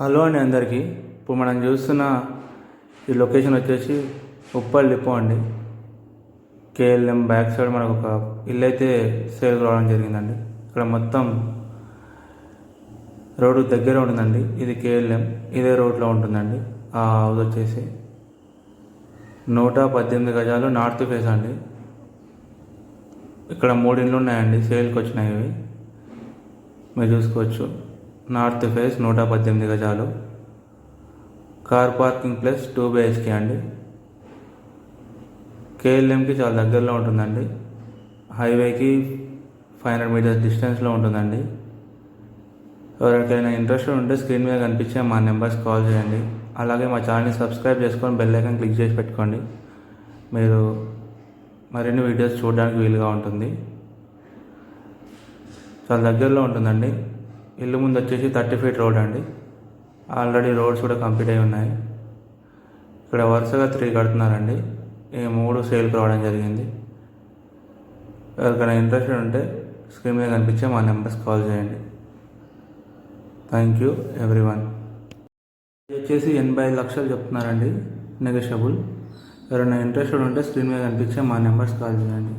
Hello అండి అందరికీ. ఇప్పుడు మనం చూస్తున్న ఈ లొకేషన్ వచ్చేసి ఉప్పల్ డిపో అండి. కేఎల్ఎం బ్యాక్ సైడ్ మనకు ఒక ఇల్లు అయితే సేల్ రావడం జరిగిందండి. ఇక్కడ మొత్తం రోడ్డు దగ్గర ఉంటుందండి. ఇది కేఎల్ఎం, ఇదే రోడ్లో ఉంటుందండి. ఆ హౌస్ వచ్చేసి 118 గజాలు నార్త్ ఫేస్ అండి. ఇక్కడ 3 ఇండ్లు ఉన్నాయండి, సేల్కి వచ్చినాయి. ఇవి మీరు చూసుకోవచ్చు. నార్త్ ఫేస్ 118 గజాలు, కార్ పార్కింగ్ ప్లస్ 2 BHK అండి. కేఎల్ఎంకి చాలా దగ్గరలో ఉంటుందండి. హైవేకి 500 మీటర్స్ డిస్టెన్స్లో ఉంటుందండి. ఎవరికైనా ఇంట్రెస్ట్ ఉంటే స్క్రీన్ మీద కనిపించే మా నెంబర్స్ కాల్ చేయండి. అలాగే మా ఛానల్ని సబ్స్క్రైబ్ చేసుకొని బెల్ ఐకాన్ క్లిక్ చేసి పెట్టుకోండి. మీరు మరిన్ని వీడియోస్ చూడడానికి వీలుగా ఉంటుంది. చాలా దగ్గరలో ఉంటుందండి. ఇల్లు ముందు వచ్చేసి 30 ఫీట్ రోడ్ అండి. ఆల్రెడీ రోడ్స్ కూడా కంప్లీట్ అయి ఉన్నాయి. ఇక్కడ వరుసగా 3 కడుతున్నారండి. ఈ 3 సేల్కి రావడం జరిగింది. ఎవరికైనా ఇంట్రెస్ట్ ఉంటే స్క్రీన్ మీద కనిపించే మా నెంబర్స్ కాల్ చేయండి. Thank you everyone. ఇది వచ్చేసి 85 లక్షలు చెప్తున్నారండి, నెగోషియబుల్. ఎవరైనా ఇంట్రెస్టెడ్ ఉంటే స్క్రీన్ మీద కనిపించే మా నెంబర్స్ కాల్ చేయండి.